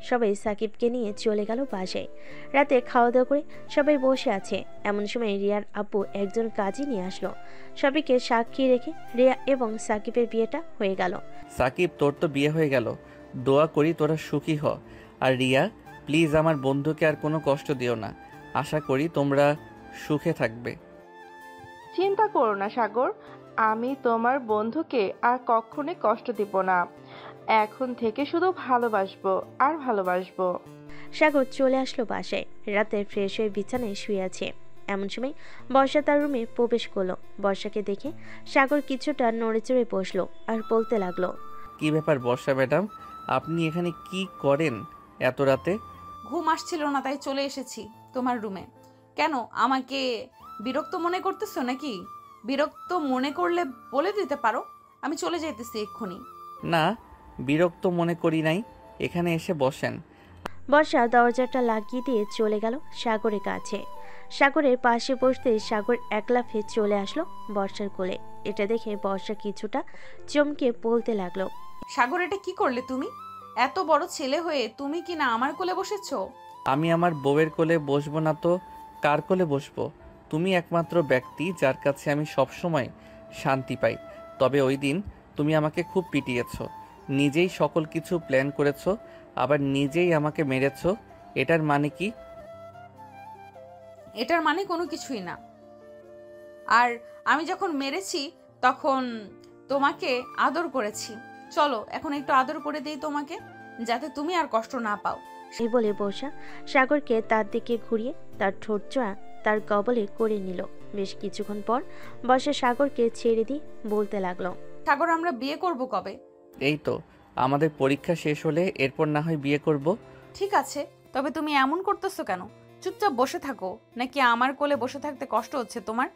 সবাই সাকিবকে নিয়ে চলে গেল বাসায়। রাতে খাওয়া দাওয়া করে সবাই বসে আছে, এমন সময় রিয়ার আব্বু একজন কাজী নিয়ে আসলো। সবাইকে সাক্ষী রেখে রিয়া এবং সাকিবের বিয়েটা হয়ে গেল। সাকিব, তোর তো বিয়ে হয়ে গেল, দোয়া করি তোরা সুখী হ। আর রিয়া, প্লিজ আমার বন্ধুকে আর কোনো কষ্ট দিও না। আশা করি তোমরা সুখে থাকবে। চিন্তা করো না সাগর, আমি তোমার বন্ধুকে আর কখনোই কষ্ট দিব না। এখন থেকে শুধু ভালোবাসবো আর ভালোবাসবো। সাগর চলে আসলো বাসায়। রাতে ফ্রেশ হয়ে বিছানায় শুয়ে আছে, এমন সময় বর্ষা তার রুমে প্রবেশ করলো। বর্ষাকে দেখে সাগর কিছুটা নড়েচড়ে বসলো আর বলতে লাগলো, কি ব্যাপার বর্ষা ম্যাডাম, আপনি এখানে কি করেন এত রাতে? ঘুম আসছিল না তাই চলে এসেছি তোমার রুমে। কেন, আমাকে বিরক্ত মনে করতেছো নাকি? বিরক্ত মনে করলে বলে দিতে পারো, আমি চলে যাইতেছি এক্ষুনি। না, বিরক্ত মনে করি নাই, এখানে এসে বসেন। বর্ষা দরজাটা লাগিয়ে দিয়ে চলে গেল সাগরের কাছে। সাগরের পাশে বসতে সাগর এক লাফে চলে আসলো বর্ষার কোলে। এটা দেখে বর্ষা কিছুটা চমকে বলতে লাগলো, সাগর, এটা কি করলে তুমি? এত বড় ছেলে হয়ে তুমি কি না আমার কোলে বসেছো? আমি আমার বউয়ের কোলে বসবো না তো কার কোলে বসবো? তুমি একমাত্র ব্যক্তি যার কাছে আমি সবসময় শান্তি পাই। তবে ওই দিন তুমি আমাকে খুব পিটিয়েছো, নিজেই সকল কিছু প্ল্যান করেছো, আবার নিজেই আমাকে মেরেছো। এটার মানে কি? এটার মানে কোনো কিছুই না। আর আমি যখন মেরেছি তখন তোমাকে আদর করেছি। চলো এখন একটু আদর করে দেই তোমাকে, যাতে তুমি আর কষ্ট না পাও। এই বলে বর্ষা সাগরকে তার দিকে ঘুরিয়ে তার ঠোঁটজোড়া তার কবলে করে নিল। বেশ কিছুক্ষণ পর বর্ষা সাগরকে ছেড়ে দিয়ে বলতে লাগলো, সাগর, আমরা বিয়ে করব কবে? এই তো আমাদের পরীক্ষা শেষ হলে এরপর না হয় বিয়ে করব। ঠিক আছে, তবে তুমি এমন করতেছো কেন? চুপচাপ বসে থাকো, নাকি আমার কোলে বসে থাকতে কষ্ট হচ্ছে তোমার?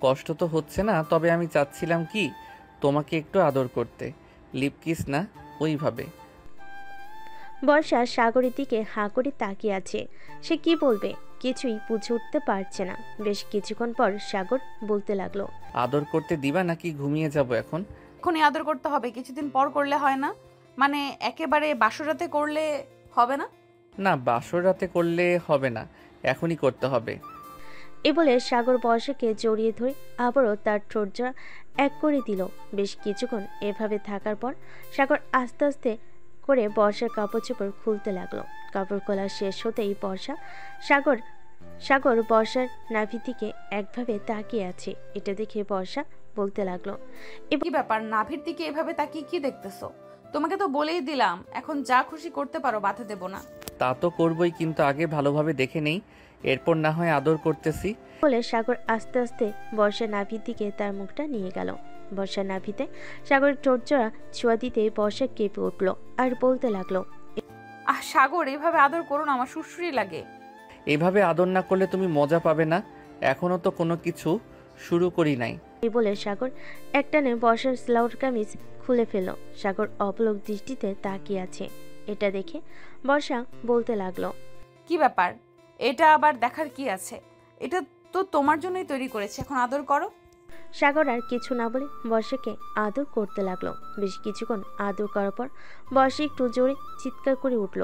কষ্ট তো হচ্ছে না, তবে আমি চাচ্ছিলাম কি তোমাকে একটু আদর করতে, লিপ কিস না, ওইভাবে। বর্ষা সাগরের দিকে হাঁ করে তাকিয়ে আছে। সে কি বলবে কিছুই বুঝে উঠতে পারছে না। বেশ কিছুক্ষণ পর সাগর বলতে লাগলো, আদর করতে দিবা নাকি ঘুমিয়ে যাব এখন? এখনই আদর করতে হবে, কিছুদিন পর করলে হয় না? মানে একেবারে বাসরাতে করলে হবে না? না, বাসর রাতে করলে হবে না, এখনই করতে হবে। এ বলে সাগর বর্ষাকে জড়িয়ে ধরে আবারও তার ঠোঁটজোড়া এক করে দিল। বেশ কিছুক্ষণ এভাবে থাকার পর সাগর আস্তে আস্তে করে বর্ষার কাপড় চোপড় খুলতে লাগলো। কাপড় খোলা শেষ হতেই সাগর বর্ষার নাভির দিকে একভাবে তাকিয়ে আছে। এটা দেখে বর্ষা বলতে লাগলো, কি ব্যাপার, নাভির দিকে এভাবে তাকিয়ে কি দেখতেছো? তোমাকে তো বলেই দিলাম এখন যা খুশি করতে পারো, বাধা দেব না। তা তো করবই, কিন্তু আগে ভালোভাবে দেখে নেই, এরপর না হয় আদর করতেছি। বলে সাগর আস্তে আস্তে বর্ষার নাভির দিকে তার মুখটা নিয়ে গেল। বর্ষার নাভিতে সাগরের ঠোঁটজোড়া ছোঁয়া দিতে বর্ষা কেঁপে উঠল আর বলতে লাগলো, সাগর, এভাবে আদর করো না, আমার সুশ্রী লাগে। এভাবে আদর না করলে তুমি মজা পাবে না, এখনো তো কোনো কিছু শুরু করি নাই। এই বলে সাগর একটানে বর্ষার স্লাউট কামিজ খুলে ফেলল। সাগর অপলক দৃষ্টিতে তাকিয়ে আছে। এটা দেখে বর্ষা বলতে লাগলো, কি ব্যাপার? এটা আবার দেখার কি আছে? এটা তো তোমার জন্যই তৈরি করেছে, এখন আদর করো। সাগর আর কিছু না বলে বর্ষাকে আদর করতে লাগলো। বেশ কিছুক্ষণ আদর করার পর বর্ষা একটু জোরে চিৎকার করে উঠল।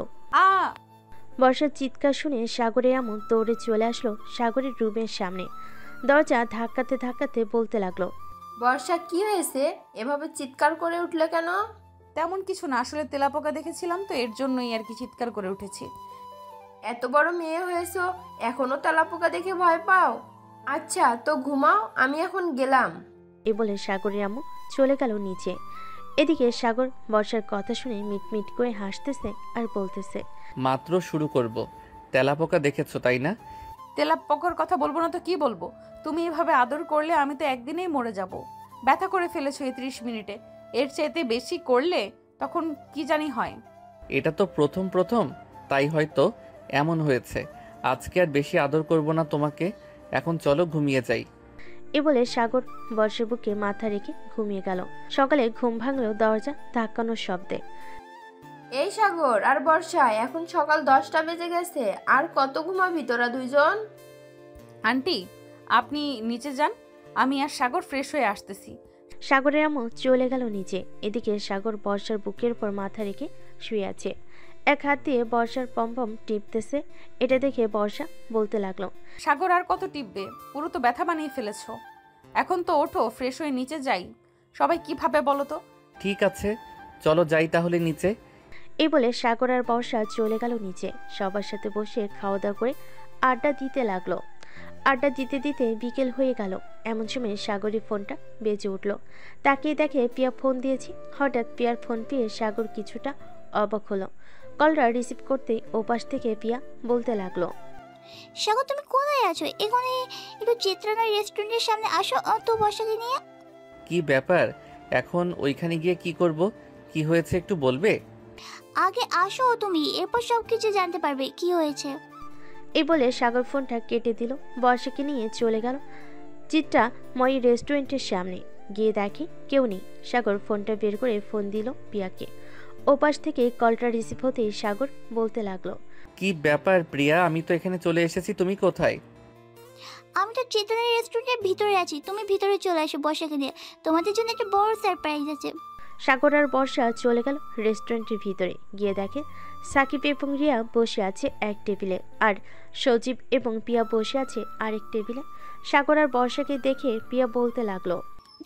বর্ষার চিৎকার শুনে সাগরের আম্মু দৌড়ে চলে আসলো সাগরের রুমের সামনে। দরজা ধাক্কাতে ধাক্কাতে বলতে লাগলো, বর্ষা কি হয়েছে? এভাবে চিৎকার করে উঠলে কেন? তেমন কিছু না, আসলে তেলাপোকা দেখেছিলাম তো এর জন্যই আর কি চিৎকার করে উঠেছি। এত বড় মেয়ে হয়েছো, এখনো তেলাপোকা দেখে ভয় পাও? আচ্ছা তো ঘুমাও, আমি এখন গেলাম। এ বলে সাগরের আম্মু চলে গেল নিচে। এদিকে সাগর বর্ষার কথা শুনে মিটমিট করে হাসতেছে আর বলতেছে, মাত্র শুরু করব। তেলাপোকা দেখেছো তাই না? তেলাপোকার কথা বলবো না তো কি বলবো? তুমি এভাবে আদর করলে আমি তো একদিনেই মরে যাব। ব্যথা করে ফেলেছো এই 30 মিনিটে, এর চাইতে বেশি করলে তখন কি জানি হয়। এটা তো প্রথম প্রথম, তাই হয়তো এমন হয়েছে। আজকে আর বেশি আদর করব না তোমাকে, এখন চলো ঘুমিয়ে যাই। এ বলে সাগর বর্ষার বুকে মাথা রেখে ঘুমিয়ে গেল। সকালে ঘুম ভাঙলো দরজা ধাক্কানোর শব্দে। এই সাগর আর বর্ষা, এখন সকাল 10টা বেজে গেছে, আর কত ঘুমাবি তোরা দুইজন? আন্টি আপনি নিচে যান, আমি আর সাগর ফ্রেশ হয়ে আসতেছি। সাগরের আম্মু চলে গেল নিচে। এদিকে সাগর বর্ষার বুকের উপর মাথা রেখে শুয়ে আছে। এক হাত দিয়ে বর্ষার পম্পম টিপতেছে। এটা দেখে বর্ষা বলতে লাগলো, সাগর আর কত টিপবে? পুরো তো ব্যথা বানিয়ে ফেলেছো। এখন তো ওঠো, ফ্রেশ হয়ে নিচে যাই। সবাই কি ভাবে বলো তো? ঠিক আছে চলো যাই তাহলে নিচে। এই বলে সাগর আর বর্ষা চলে গেল নিচে। সবার সাথে বসে খাওয়া দাওয়া করে আড্ডা দিতে লাগলো। আড্ডা দিতে দিতে বিকেল হয়ে গেল। এমন সময় সাগরের ফোনটা বেজে উঠল। তাকিয়ে দেখে পিয়া ফোন দিয়েছি। হঠাৎ পিয়ার ফোন পেয়ে সাগর কিছুটা অবাক হলো। কলটা রিসিভ করতে ওপাশ থেকে পিয়া বলতে লাগলো, সাগর তুমি কোথায় আছো? এখানে একটু চিত্রানা রেস্টুরেন্টের সামনে আসো তো বর্ষাকে নিয়ে। কি ব্যাপার? এখন ওইখানে গিয়ে কি করব? কি হয়েছে একটু বলবে? আগে আসো তুমি, এরপর সব কিছু জানতে পারবে কি হয়েছে। এই বলে সাগর ফোনটা কেটে দিল। বর্ষাকে নিয়ে চলে গেল চিত্রা মই রেস্টুরেন্টের সামনে। গিয়ে দেখে কেউ নেই। সাগর ফোনটা বের করে ফোন দিল পিয়াকে। ওপাশ থেকে কলটা রিসিভ হতেই সাগর বলতে লাগলো, কি ব্যাপার প্রিয়া, আমি তো এখানে চলে এসেছি, তুমি কোথায়? আমি তো চিত্রানা রেস্টুরেন্টের ভিতরে আছি, তুমি ভিতরে চলে আসো বর্ষাকে নিয়ে, তোমাদের জন্য একটা বড় সারপ্রাইজ আছে। সাগর আর বর্ষা চলে গেল রেস্টুরেন্টের ভিতরে। গিয়ে দেখে সাকিব এবং রিয়া বসে আছে এক টেবিলে, আর সজীব এবং পিয়া বসে আছে আরেক টেবিলে। সাগর আর বর্ষাকে দেখে পিয়া বলতে লাগলো,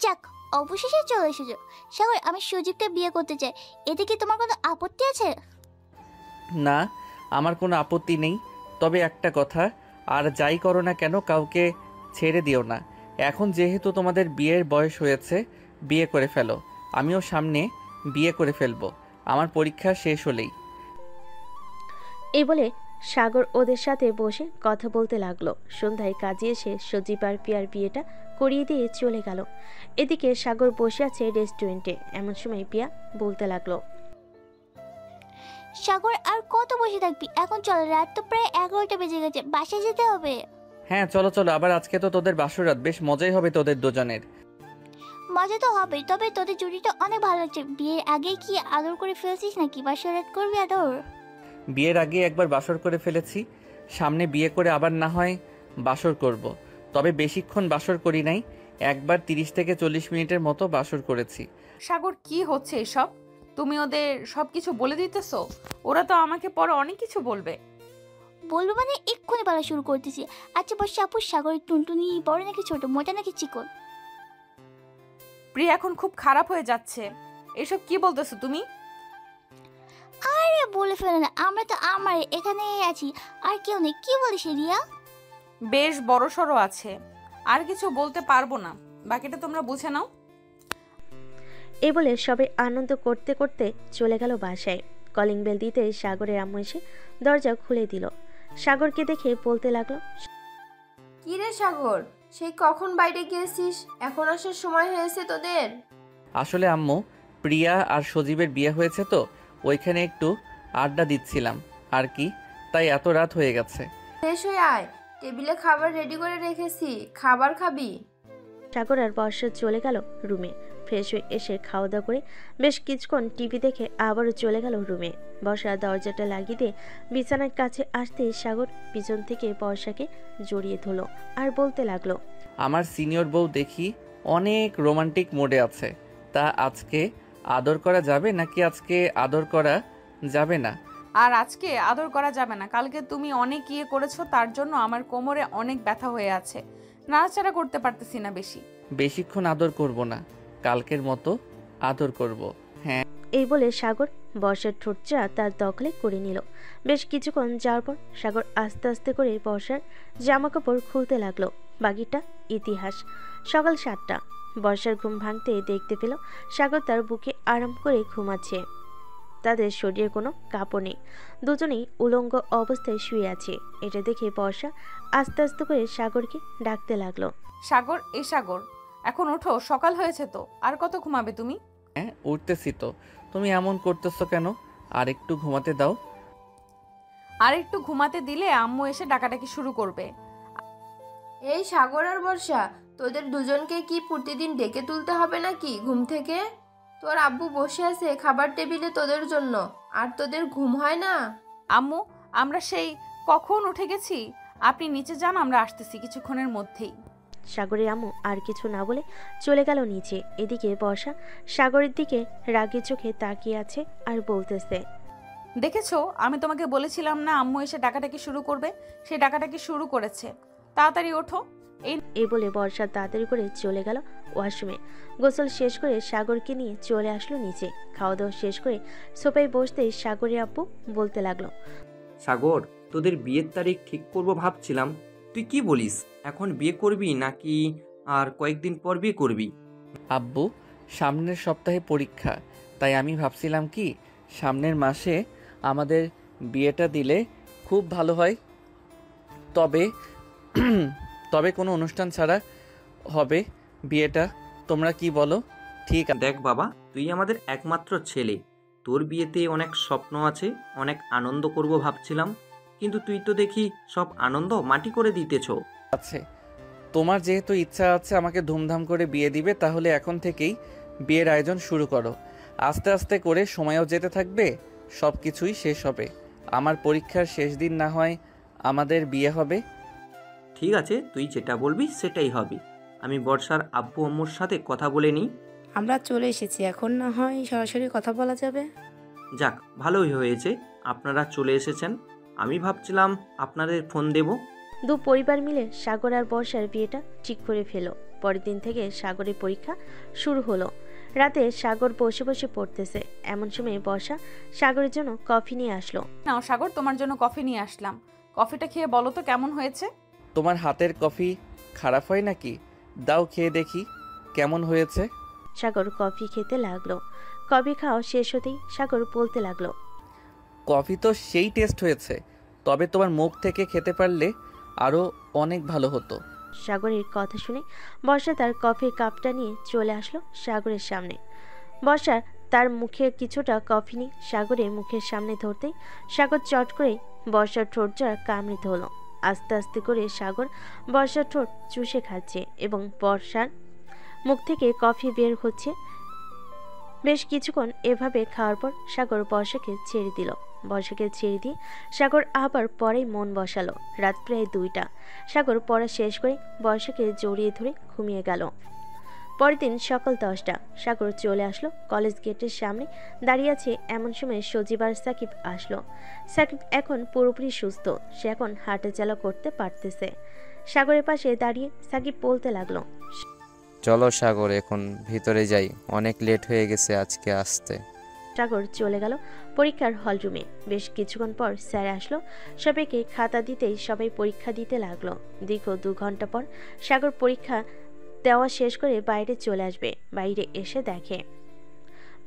যাক অবশেষে চলে এসেছো। সাগর আমি সজীবকে বিয়ে করতে চাই, এতে কি তোমার কোনো আপত্তি আছে? না, আমার কোনো আপত্তি নেই, তবে একটা কথা, আর যাই করো না কেন কাউকে ছেড়ে দিও না। এখন যেহেতু তোমাদের বিয়ের বয়স হয়েছে, বিয়ে করে ফেলো। আমিও সামনে বিয়ে করে ফেলবো আমার পরীক্ষা শেষ হলেই। এই বলে সাগর ওদের সাথে বসে কথা বলতে লাগলো। সন্ধ্যায় কাজে এসে সজীব আর পিয়ার বিয়েটা করিয়ে দিয়ে চলে গেল। এদিকে সাগর বসে আছে রেস্টুরেন্টে। এমন সময় পিয়া বলতে লাগলো, সাগর আর কত বসে থাকবি? এখন চল, রাত তো প্রায় 11টা বেজে গেছে, বাসায় যেতে হবে। হ্যাঁ চলো চলো, আবার আজকে তো তোদের বাসরাত, বেশ মজাই হবে তোদের দুজনের। মজা তো হবে, তবে তোদের জুটিটা অনেক ভালো লাগছে। বিয়ের আগে কি আদর করে ফেলছিস নাকি? বাসরাত করবি আদর? বিয়ের আগে একবার বাসর করে ফেলেছি, সামনে বিয়ে করে আবার না হয় বাসর করব। তবে বেশিক্ষণ বাসর করি নাই, একবার 30 থেকে 40 মিনিটের মতো বাসর করেছি। সাগর কি হচ্ছে এসব? তুমি ওদের সবকিছু বলে দিতেছো? ওরা তো আমাকে পরে অনেক কিছু বলবে। বলবো মানে এক্ষুনি বলা শুরু করতেছি। আচ্ছা বস আপু, সাগরের টুনটুনি বড় নাকি ছোট, মোটা নাকি চিকন? প্রিয়া এখন খুব খারাপ হয়ে যাচ্ছে। এসব কি বলতেছো তুমি? আরে বলে ফেলে না, আমরা তো আমার এখানেই আছি, আর কেউ নেই। কি বলিস রিয়া? বেশ বড় সড়ো আছে, আর কিছু বলতে পারবো না, বাকিটা তোমরা বুঝে নাও। এই বলে সবাই আনন্দ করতে করতে চলে গেল বাসায়। কলিং বেল দিতে সাগরের আম্মু এসে দরজা খুলে দিল। সাগরকে দেখে বলতে লাগলো, কি রে সাগর, সেই কখন বাইরে গিয়েছিস, এখন আসার সময় হয়েছে তোদের? আসলে আম্মু, প্রিয়া আর সজীবের বিয়ে হয়েছে তো ওইখানে একটু আড্ডা দিচ্ছিলাম আর কি, তাই এত রাত হয়ে গেছে। ফ্রেশ হয়ে আয়, টেবিলে খাবার রেডি করে রেখেছি, খাবার খাবি? সাগর আর বর্ষা চলে গেল রুমে। ফ্রেশ হয়ে এসে খাওয়া দাওয়া করে বেশ কিছুক্ষণ টিভি দেখে আবারও চলে গেল রুমে। বর্ষা দরজাটা লাগিয়ে দিয়ে বিছানার কাছে আসতেই সাগর পিছন থেকে বর্ষাকে জড়িয়ে ধরলো আর বলতে লাগলো, আমার সিনিয়র বউ দেখি অনেক রোমান্টিক মোডে আছে, তা আজকে আদর করা যাবে নাকি আজকে আদর করা যাবে না? আর আজকে আদর করা যাবে না। কালকে তুমি অনেক ইয়ে করেছো, তার জন্য আমার কোমরে অনেক ব্যথা হয়ে আছে, নাড়াচাড়া করতে পারতেছি না বেশি। বেশিক্ষণ আদর করব না, কালকের মতো আদর করব। হ্যাঁ। এই বলে সাগর বর্ষার ঠোঁটটা তার দখলে করে নিল। বেশ কিছুক্ষণ যাওয়ার পর সাগর আস্তে আস্তে করে বর্ষার জামা কাপড় খুলতে লাগলো। বাকিটা ইতিহাস। সকাল 7টা। বর্ষার ঘুম ভাঙতে দেখতে পেল সাগর তার বুকে আরাম করে ঘুমাচ্ছে। তাদের শরীরে কোনো কাপড় নেই, দুজনেই উলঙ্গ অবস্থায় শুয়ে আছে। এটা দেখে বর্ষা আস্তে আস্তে করে সাগরকে ডাকতে লাগলো, সাগর, এই সাগর, এখন ওঠো, সকাল হয়েছে তো, আর কত ঘুমাবে তুমি? হ্যাঁ উঠতেছি তো, তুমি এমন করতেছো কেন? আর একটু ঘুমাতে দাও। আর একটু ঘুমাতে দিলে আম্মু এসে ডাকাডাকি শুরু করবে। এই সাগর আর বর্ষা, তোদের দুজনকে কি প্রতিদিন ডেকে তুলতে হবে নাকি ঘুম থেকে? তোর আব্বু বসে আছে খাবার টেবিলে তোদের জন্য, আর তোদের ঘুম হয় না? আম্মু, আমরা সেই কখন উঠে গেছি, আপনি নিচে যান, আমরা আসতেছি কিছুক্ষণের মধ্যেই। সাগরের আম্মু আর কিছু না বলে চলে গেল নিচে। এদিকে বর্ষা সাগরের দিকে রাগী চোখে তাকিয়ে আছে আর বলতেছে, দেখেছো, আমি তোমাকে বলেছিলাম না আম্মু এসে ডাকাডাকি শুরু করবে? সে ডাকাডাকি শুরু করেছে, তাড়াতাড়ি ওঠো। এই বলে বর্ষা তাড়াতাড়ি করে চলে গেল ওয়াশরুমে। গোসল শেষ করে সাগরকে নিয়ে চলে আসলো নিচে। খাওয়া দাওয়া শেষ করে সোফায় বসতেই সাগরের আব্বু বলতে লাগলো, সাগর, তোদের বিয়ের তারিখ ঠিক করব ভাবছিলাম, তুই কি বলিস? এখন বিয়ে করবি নাকি আর কয়েকদিন পর বিয়ে করবি? আব্বু, সামনের সপ্তাহে পরীক্ষা, তাই আমি ভাবছিলাম কি সামনের মাসে আমাদের বিয়েটা দিলে খুব ভালো হয়। তবে কোনো অনুষ্ঠান ছাড়া হবে বিয়েটা, তোমরা কি বলো? ঠিক আছে। দেখ বাবা, তুই আমাদের একমাত্র ছেলে, তোর বিয়েতে অনেক স্বপ্ন আছে, অনেক আনন্দ করব ভাবছিলাম, কিন্তু তুই তো দেখি সব আনন্দ মাটি করে দিতেছ। আছে, তোমার যেহেতু ইচ্ছা আছে আমাকে ধুমধাম করে বিয়ে দিবে, তাহলে এখন থেকেই বিয়ের আয়োজন শুরু করো। আস্তে আস্তে করে সময়ও যেতে থাকবে, সব কিছুই শেষ হবে। আমার পরীক্ষার শেষ দিন না হয় আমাদের বিয়ে হবে। ঠিক আছে, তুই যেটা বলবি সেটাই হবে। আমি বর্ষার আব্বু আম্মুর সাথে কথা বলে নিই। আমরা চলে এসেছি, এখন না হয় সরাসরি কথা বলা যাবে। যাক, ভালোই হয়েছে আপনারা চলে এসেছেন। আমি ভাবছিলাম আপনাদের ফোন দেব। দু পরিবার মিলে সাগর আর বর্ষার বিয়েটা ঠিক করে ফেলো। পরের দিন থেকে সাগরের পরীক্ষা শুরু হলো। রাতে সাগর বসে বসে পড়তেছে, এমন সময় বর্ষা সাগরের জন্য কফি নিয়ে আসলো। নাও সাগর, তোমার জন্য কফি নিয়ে আসলাম, কফিটা খেয়ে বলো তো কেমন হয়েছে। তোমার হাতের কফি খারাপ হয় নাকি? দাও খেয়ে দেখি কেমন হয়েছে। সাগর কফি খেতে লাগলো। কফি খাওয়া শেষ হতেই সাগর বলতে লাগলো, কফি তো সেই টেস্ট হয়েছে, তবে তোমার মুখ থেকে খেতে পারলে আরও অনেক ভালো হতো। সাগরের কথা শুনে বর্ষা তার কফির কাপটা নিয়ে চলে আসলো সাগরের সামনে। বর্ষা তার মুখে কিছুটা কফি নিয়ে সাগরের মুখের সামনে ধরতেই সাগর চট করে বর্ষার ঠোঁট জোড়া কামড়ে ধরল। আস্তে আস্তে করে সাগর বর্ষার ঠোঁট চুষে খাচ্ছে এবং বর্ষার মুখ থেকে কফি বের হচ্ছে। বেশ কিছুক্ষণ এভাবে খাওয়ার পর সাগর বর্ষাকে ছেড়ে দিল। বর্ষাকে ছেড়ে দিয়ে সাগর আবার পড়ায় মন বসালো। রাত প্রায় 2টা। সাগর পড়া শেষ করে বর্ষাকে জড়িয়ে ধরে ঘুমিয়ে গেল। পরের দিন সকাল 10টা। সাগর চলে আসলো কলেজ গেটের সামনে দাঁড়িয়ে আছে। এমন সময় সজীব আর সাকিব আসলো। সাকিব এখন পুরোপুরি সুস্থ, সে এখন হাঁটাচলা করতে পারতেছে। সাগরের পাশে দাঁড়িয়ে সাকিব বলতে লাগলো, চলো সাগর, এখন ভিতরে যাই, অনেক লেট হয়ে গেছে আজকে আসতে। সাগর চলে গেল পরীক্ষার হল রুমে। বেশ কিছুক্ষণ পর স্যার আসলো। সবাইকে খাতা দিতেই সবাই পরীক্ষা দিতে লাগলো। দীর্ঘ 2 ঘন্টা পর সাগর পরীক্ষা দেওয়া শেষ করে বাইরে চলে আসবে। বাইরে এসে দেখে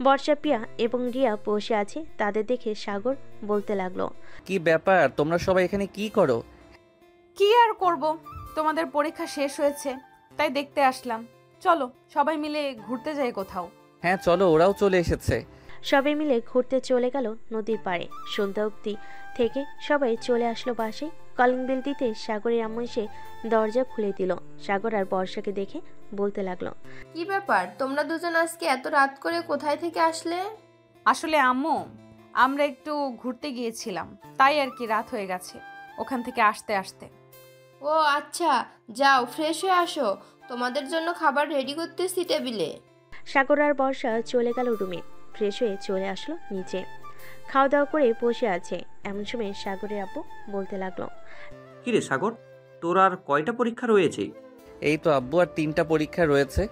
বর্ষা, প্রিয়া এবং রিয়া বসে আছে। তাদের দেখে সাগর বলতে লাগলো, কি ব্যাপার, তোমরা সবাই এখানে কি করো? কি আর করব, তোমাদের পরীক্ষা শেষ হয়েছে তাই দেখতে আসলাম। চলো সবাই মিলে ঘুরতে যাই কোথাও। হ্যাঁ চলো, ওরাও চলে এসেছে। সবাই মিলে ঘুরতে চলে গেল নদীর পাড়ে। সন্ধ্যা অবধি থেকে সবাই চলে আসলো বাসায়। কলিং বেল দিতে সাগরের আম্মু এসে দরজা খুলে দিল। সাগর আর বর্ষাকে দেখে বলতে লাগলো। কি ব্যাপার, তোমরা দুজন আজকে এত রাত করে কোথায় থেকে আসলে? আসলে আম্মু, আমরা একটু ঘুরতে গিয়েছিলাম, তাই আর কি রাত হয়ে গেছে ওখান থেকে আসতে আসতে। ও আচ্ছা, যাও ফ্রেশ হয়ে আসো, তোমাদের জন্য খাবার রেডি করতেছি টেবিলে। সাগর আর বর্ষা চলে গেল রুমে। ফ্রেশ হয়ে চলে আসলো নিচে, খাওয়া দাওয়া করে বসে আছে। এমন সময় সাগরের আব্বু বলতে লাগলো, কিরে সাগর, তোর আর কয়টা পরীক্ষা রয়েছে? এই তো আব্বু, আর 3টা পরীক্ষা রয়েছে,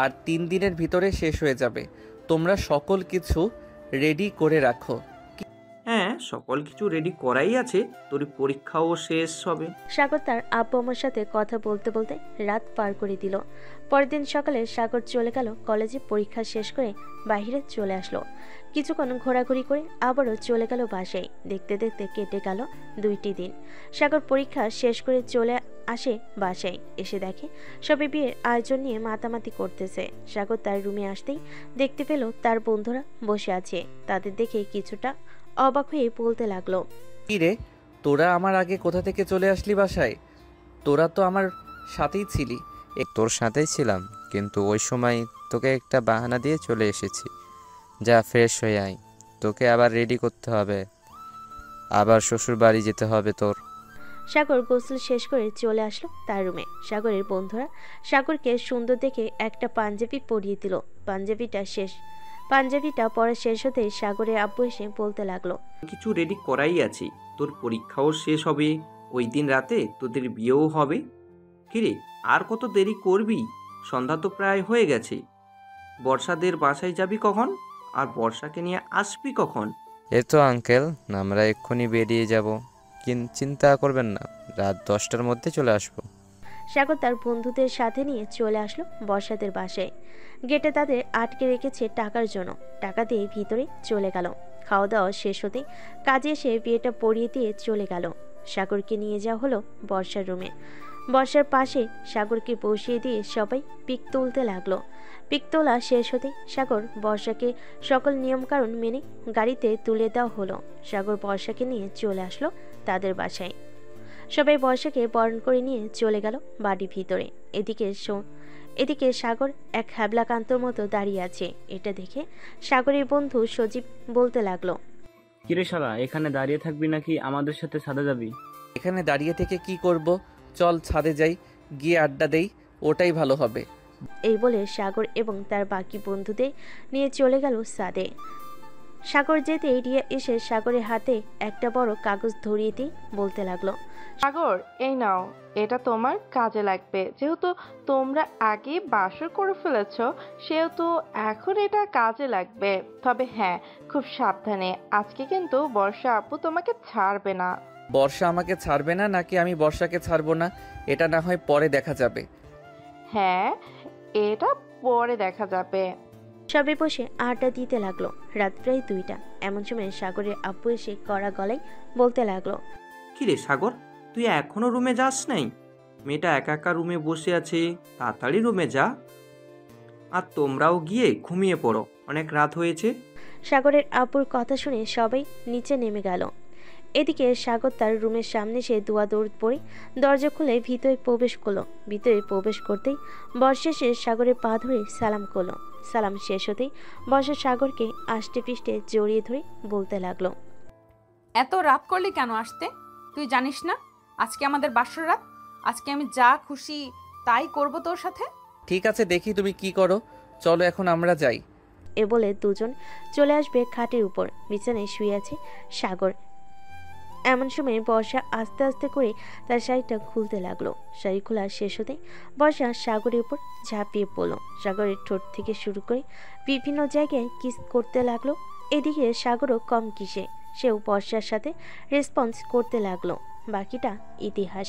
আর 3 দিনের ভিতরে শেষ হয়ে যাবে। তোমরা সকল কিছু রেডি করে রাখো। হ্যাঁ, সকল কিছু রেডি করাই আছে, তোর পরীক্ষাও শেষ হবে। সাগর তার আব্বু আমার সাথে কথা বলতে বলতে রাত পার করে দিল। পরের দিন সকালে সাগর চলে গেল কলেজে। পরীক্ষা শেষ করে বাইরে চলে আসলো। কিছুক্ষণ ঘোরাঘুরি করে আবারও চলে গেল বাসায়। দেখতে দেখতে কেটে গেল 2টি দিন। সাগর পরীক্ষা শেষ করে চলে আসে বাসায়। এসে দেখে সবাই বিয়ের আয়োজন নিয়ে মাতামাতি করতেছে। সাগর তার রুমে আসতেই দেখতে পেল তার বন্ধুরা বসে আছে। তাদের দেখে কিছুটা অবাক হয়ে বলতে লাগলো, কি রে, তোরা আমার আগে কোথা থেকে চলে আসলি বাসায়? তোরা তো আমার সাথেই ছিলি। তোর সাথেই ছিলাম, কিন্তু ওই সময় তোকে একটা বাহানা দিয়ে চলে এসেছি। যা ফ্রেশ হয়ে আয়, তোকে আবার রেডি করতে হবে, আবার শ্বশুর বাড়ি যেতে হবে তোর। সাগর গোসল শেষ করে চলে আসলো তার রুমে। সাগরের বন্ধুরা সাগরকে সুন্দর দেখে একটা পাঞ্জাবি পরিয়ে দিল। পাঞ্জাবিটা পরা শেষ হতেই সাগরের আব্বু এসে বলতে লাগলো, কিছু রেডি করাই আছে, তোর পরীক্ষাও শেষ হবে, ওই দিন রাতে তোদের বিয়েও হবে। কিরে, আর কত দেরি করবি? সন্ধ্যা তো প্রায় হয়ে গেছে। বর্ষাদের বাসায় যাবি কখন, আর বর্ষাকে নিয়ে আসবি কখন? এই তো আঙ্কেল, আমরা এক্ষুনি বেরিয়ে যাব, চিন্তা করবেন না, রাত 10টার মধ্যে চলে আসবো। সাগর তার বন্ধুদের সাথে নিয়ে চলে আসলো বর্ষাদের বাসায়। গেটে তাদের আটকে রেখেছে টাকার জন্য। টাকা দিয়ে ভিতরে চলে গেল। খাওয়া দাওয়া শেষ হতে কাজে এসে বিয়েটা পরিয়ে দিয়ে চলে গেল। সাগরকে নিয়ে যাওয়া হলো বর্ষার রুমে। বর্ষার পাশে সাগরকে বসিয়ে দিয়ে সবাই পিক তুলতে লাগলো। পিক তোলা শেষ হতে সাগর বর্ষাকে সকল নিয়মকানুন মেনে গাড়িতে তুলে দেওয়া হলো। সাগর বর্ষাকে নিয়ে চলে আসলো তাদের বাসায়। সবাই বর্ষাকে বরণ করে নিয়ে চলে গেল বাড়ির ভিতরে। এদিকে সাগর এক হ্যাবলাকান্তর মতো দাঁড়িয়ে আছে। এটা দেখে সাগরের বন্ধু সজীব বলতে লাগলো, কিরে শালা, এখানে দাঁড়িয়ে থাকবি নাকি আমাদের সাথে ছাদে যাবি? এখানে দাঁড়িয়ে থেকে কি করব? চল ছাদে যাই, গিয়ে আড্ডা দেই, ওটাই ভালো হবে। এই বলে সাগর এবং তার বাকি বন্ধুদের নিয়ে চলে গেল ছাদে। সাগর যেতে রিয়া এসে সাগরের হাতে একটা বড় কাগজ ধরিয়ে দিয়ে বলতে লাগলো, সাগর, এই নাও, এটা তোমার কাজে লাগবে। যেহেতু তোমরা আগে বাসর করে ফেলেছ, সেহেতু এখন এটা কাজে লাগবে। তবে হ্যাঁ, খুব সাবধানে। আজকে কিন্তু বর্ষা আপু তোমাকে ছাড়বে না। বর্ষা আমাকে ছাড়বে না নাকি আমি বর্ষাকে ছাড়বো না, এটা না হয় পরে দেখা যাবে। হ্যাঁ, এটা পরে দেখা যাবে। সবাই বসে আড্ডা দিতে লাগলো। রাত প্রায় 2টা। এমন সময় সাগরের আব্বু এসে কড়া গলায় বলতে লাগলো, কিরে সাগর, তুই এখনো রুমে যাস নাই? মেয়েটা একা একা রুমে বসে আছে, তাড়াতাড়ি রুমে যা। আর তোমরাও গিয়ে ঘুমিয়ে পড়ো, অনেক রাত হয়েছে। সাগরের আব্বুর কথা শুনে সবাই নিচে নেমে গেল। এদিকে সাগর তার রুমের সামনে সে দৌড় পড়ে দরজা খুলে ভিতরে প্রবেশ করলো। ভিতরে প্রবেশ করতেই বর্ষা এসে সাগরের পা ধরে সালাম করলো। সালাম শেষ হতেই বর্ষা সাগরকে আষ্টে পৃষ্ঠে জড়িয়ে ধরে বলতে লাগলো, এত রাত করলি কেন আসতে? তুই জানিস না আজকে আমাদের বাসর রাত? আজকে আমি যা খুশি তাই করব তোর সাথে। ঠিক আছে, দেখি তুমি কি করো, চলো এখন আমরা যাই। এ বলে দুজন চলে আসবে খাটের উপর। বিছানায় শুয়ে আছে সাগর। এমন সময় বর্ষা আস্তে আস্তে করে তার শাড়িটা খুলতে লাগলো। শাড়ি খোলা শেষ হতে বর্ষা সাগরের উপর ঝাঁপিয়ে পড়লো। সাগরের ঠোঁট থেকে শুরু করে বিভিন্ন জায়গায় কিস করতে লাগলো। এদিকে সাগরও কম কিসে, সেও বর্ষার সাথে রেসপন্স করতে লাগলো। বাকিটা ইতিহাস।